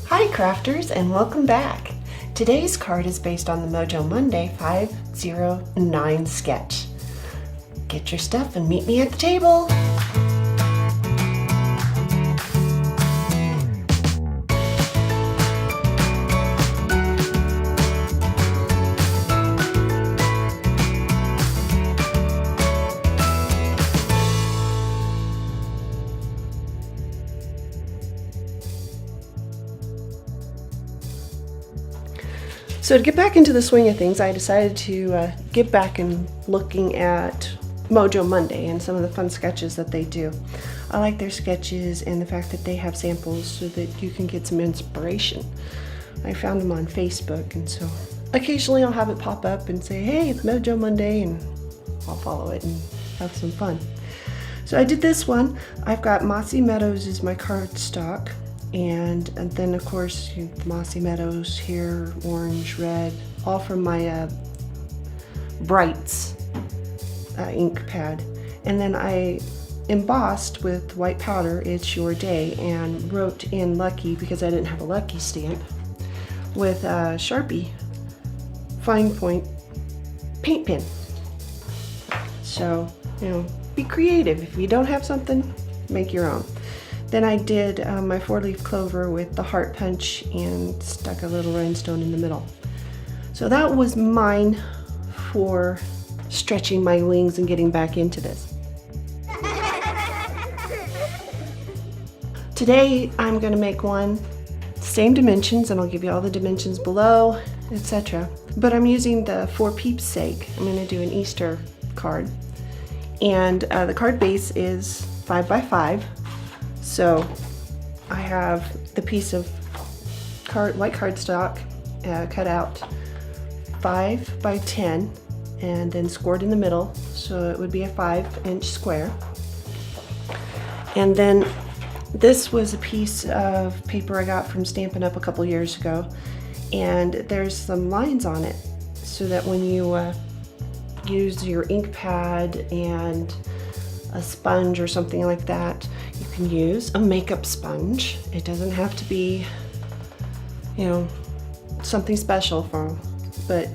Hi crafters, and welcome back. Today's card is based on the Mojo Monday 509 sketch. Get your stuff and meet me at the table. So to get back into the swing of things, I decided to get back and looking at Mojo Monday and some of the fun sketches that they do. I like their sketches and the fact that they have samples so that you can get some inspiration. I found them on Facebook, and so occasionally I'll have it pop up and say, hey, it's Mojo Monday, and I'll follow it and have some fun. So I did this one. I've got Mossy Meadows as my cardstock. And then of course the Mossy Meadows here, orange, red, all from my Brights ink pad. And then I embossed with white powder, It's Your Day, and wrote in Lucky because I didn't have a Lucky stamp with a Sharpie fine point paint pen. So, you know, be creative. If you don't have something, make your own. Then I did my 4-leaf clover with the heart punch and stuck a little rhinestone in the middle. So that was mine for stretching my wings and getting back into this. Today I'm going to make one, same dimensions, and I'll give you all the dimensions below, etc. But I'm using the For Peeps Sake. I'm going to do an Easter card. And the card base is 5 by 5. So I have the piece of white cardstock cut out 5 by 10 and then scored in the middle, so it would be a 5-inch square. And then this was a piece of paper I got from Stampin' Up a couple years ago, and there's some lines on it so that when you use your ink pad and a sponge or something like that, you can use a makeup sponge. It doesn't have to be, you know, something special but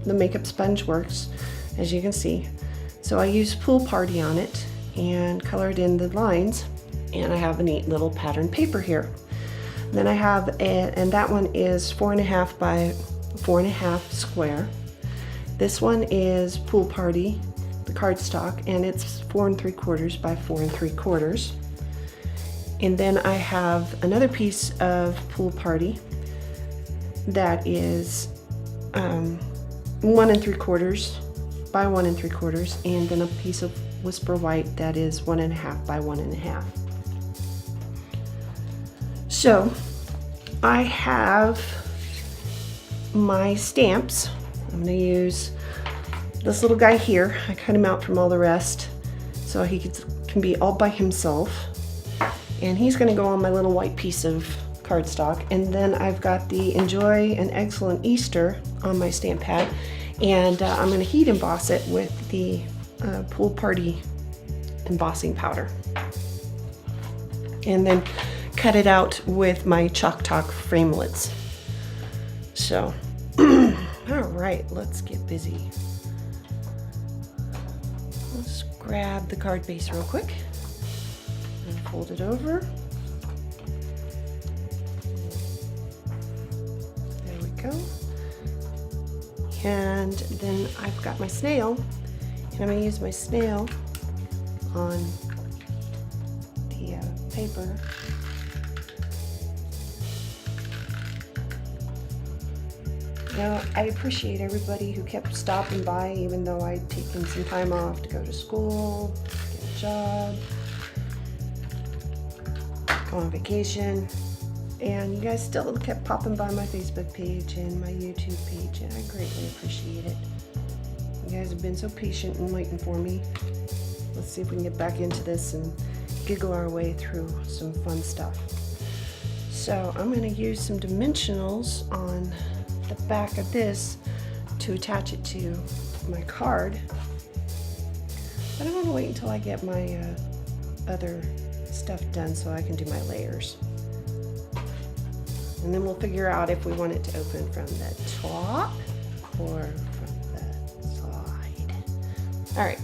the makeup sponge works, as you can see. So I used Pool Party on it and colored in the lines, and I have a neat little pattern paper here. Then I have and that one is 4.5 by 4.5 square. This one is Pool Party, the cardstock, and it's 4 3/4 by 4 3/4. And then I have another piece of Pool Party that is 1 3/4 by 1 3/4, and then a piece of Whisper White that is 1.5 by 1.5. So I have my stamps. I'm going to use this little guy here. I cut him out from all the rest so he can be all by himself. And he's going to go on my little white piece of cardstock. And then I've got the Enjoy an Excellent Easter on my stamp pad. And I'm going to heat emboss it with the Pool Party embossing powder. And then cut it out with my Chalk Talk Framelets. So, all right, let's get busy. Let's grab the card base real quick and fold it over. There we go. And then I've got my snail, and I'm going to use my snail on the paper. Now, I appreciate everybody who kept stopping by even though I'd taken some time off to go to school, get a job, go on vacation, and you guys still kept popping by my Facebook page and my YouTube page, and I greatly appreciate it. You guys have been so patient and waiting for me. Let's see if we can get back into this and giggle our way through some fun stuff. So I'm going to use some dimensionals on the back of this to attach it to my card, but I want to wait until I get my other stuff done so I can do my layers. And then we'll figure out if we want it to open from the top or from the side. All right.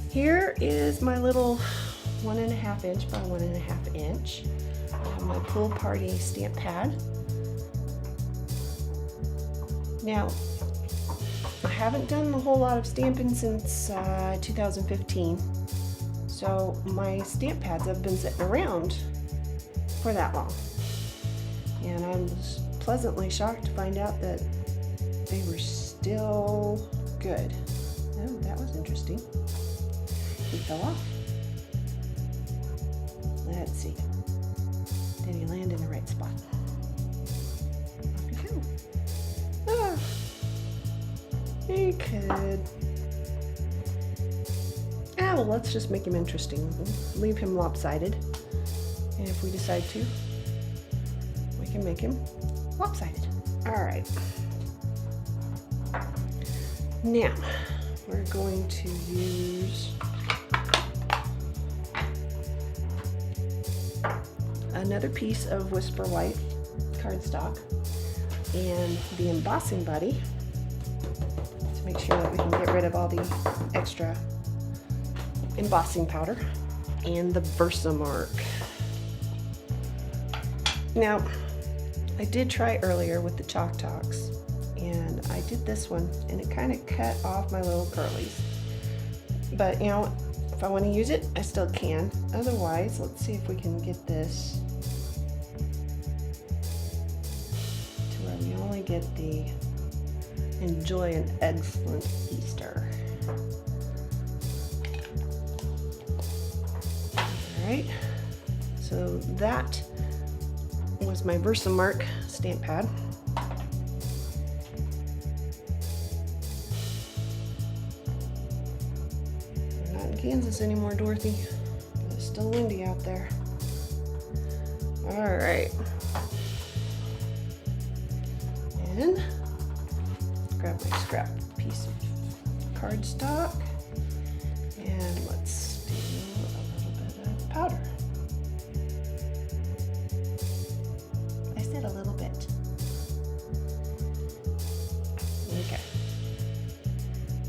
Here is my little 1.5 inch by 1.5 inch. I have my pool party stamp pad. Now, I haven't done a whole lot of stamping since 2015, so my stamp pads have been sitting around for that long. And I was pleasantly shocked to find out that they were still good. Oh, that was interesting. He fell off. Let's see. Did he land in the right spot? Off he fell. Ah, he could. Ah, well, let's just make him interesting. Leave him lopsided. And if we decide to, we can make him lopsided. All right. Now, we're going to use another piece of Whisper White cardstock and the embossing buddy to make sure that we can get rid of all the extra embossing powder, and the Versamark. Now, I did try earlier with the Chalk Talks, and I did this one, and it kind of cut off my little curlies. But you know, if I want to use it, I still can. Otherwise, let's see if we can get this to where we only get the enjoy an excellent Easter. All right, so that was my Versamark stamp pad. We're not in Kansas anymore, Dorothy. It's still windy out there. All right. And grab my scrap piece of cardstock, and let's do a little bit of powder. I said a little bit. Okay.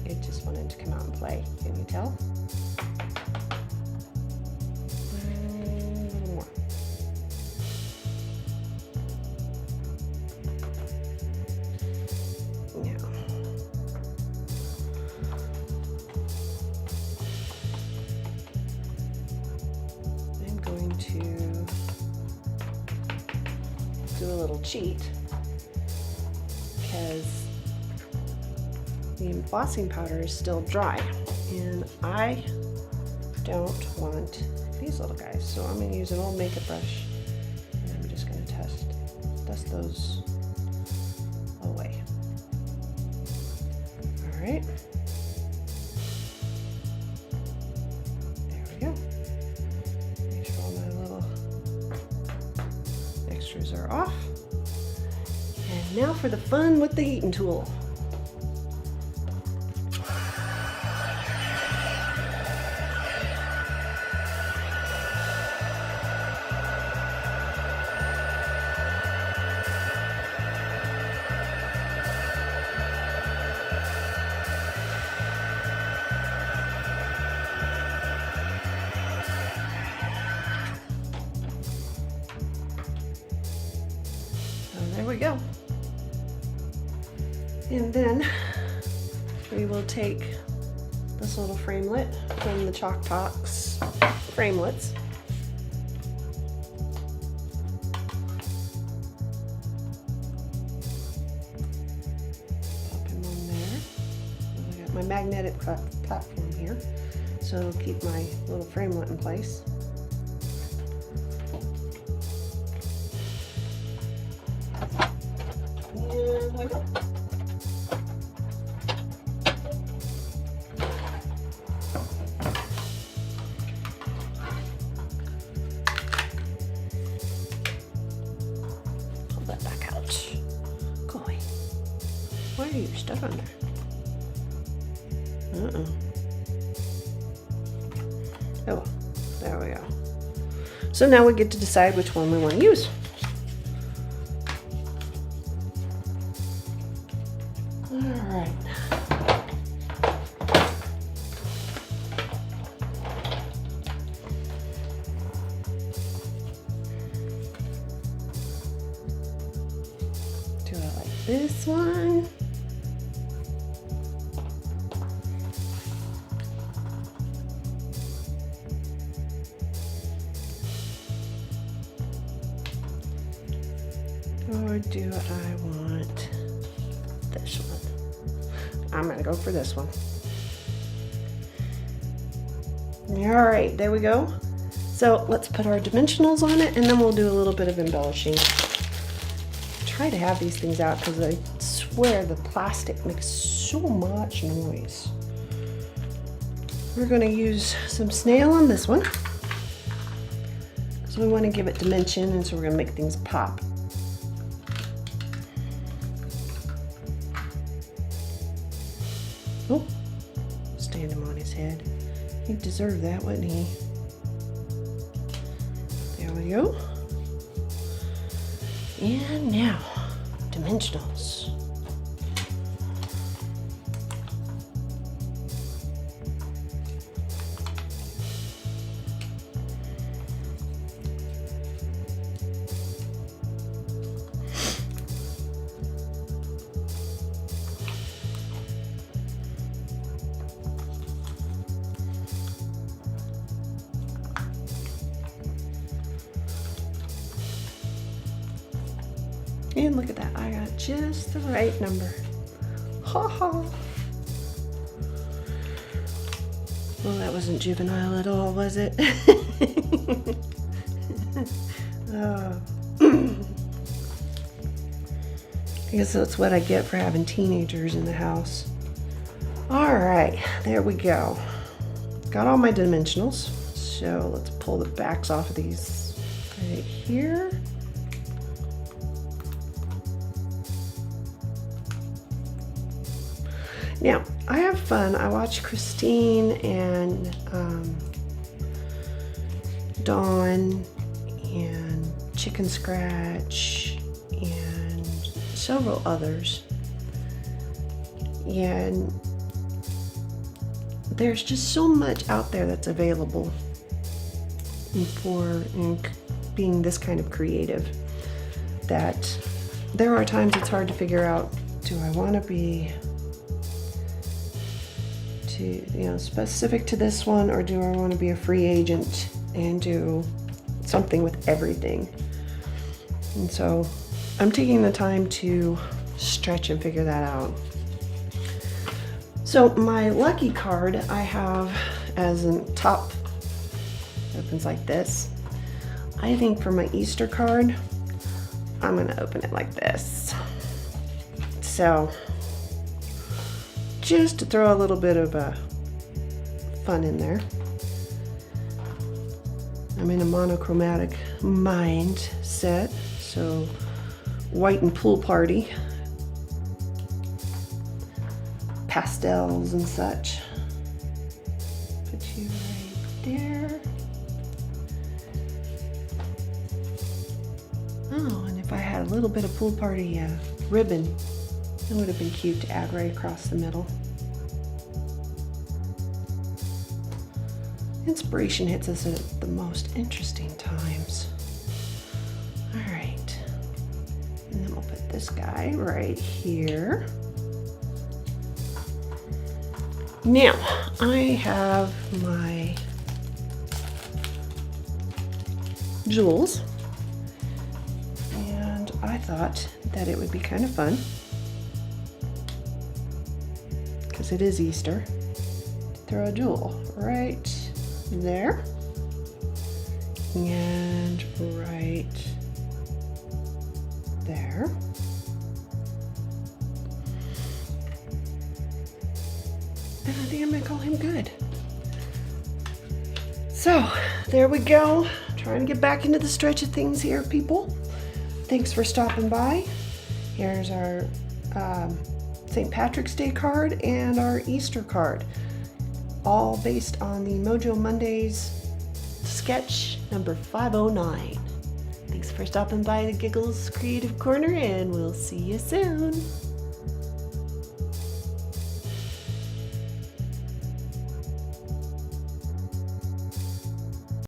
It just wanted to come out and play. Can you tell? A little more. Now, I'm going to do a little cheat because the embossing powder is still dry and I don't want these little guys, so I'm going to use an old makeup brush and I'm just going to dust those away. All right, there we go. Make sure all my little extras are off. And now for the fun with the heating tool. There we go. And then we will take this little framelet from the Chalk Talks Framelets. Pop him on there. I got my magnetic platform here, so it'll keep my little framelet in place. And there we go. Pull that back out. Go away. Why are you stuck on there? Oh, well, there we go. So now we get to decide which one we want to use. All right. Do I like this one? Or do I want this one? I'm gonna go for this one. All right, there we go. So let's put our dimensionals on it and then we'll do a little bit of embellishing. Try to have these things out because I swear the plastic makes so much noise. We're gonna use some snail on this one. So we wanna give it dimension, and so we're gonna make things pop. Oh, stand him on his head. He'd deserve that, wouldn't he? There we go. And now, dimensionals. And look at that, I got just the right number. Ha ha. Well, that wasn't juvenile at all, was it? I guess that's what I get for having teenagers in the house. All right, there we go. Got all my dimensionals. So let's pull the backs off of these right here. Now, I have fun. I watch Christine and Dawn and Chicken Scratch and several others. And there's just so much out there that's available for being this kind of creative that there are times it's hard to figure out, do I want to be specific to this one, or do I want to be a free agent and do something with everything? And so I'm taking the time to stretch and figure that out. So my lucky card I have as a top, opens like this. I think for my Easter card, I'm gonna open it like this. So just to throw a little bit of fun in there. I'm in a monochromatic mindset, so white and pool party, pastels and such. Put you right there. Oh, and if I had a little bit of pool party ribbon, it would have been cute to add right across the middle. Inspiration hits us at the most interesting times. All right, and then we'll put this guy right here. Now, I have my jewels, and I thought that it would be kind of fun, because it is Easter, to throw a jewel right there and right there. And I think I'm gonna call him good. So there we go. Trying to get back into the stretch of things here, people. Thanks for stopping by. Here's our St. Patrick's Day card and our Easter card, all based on the Mojo Mondays sketch number 509. Thanks for stopping by the Giggles Creative Corner, and we'll see you soon.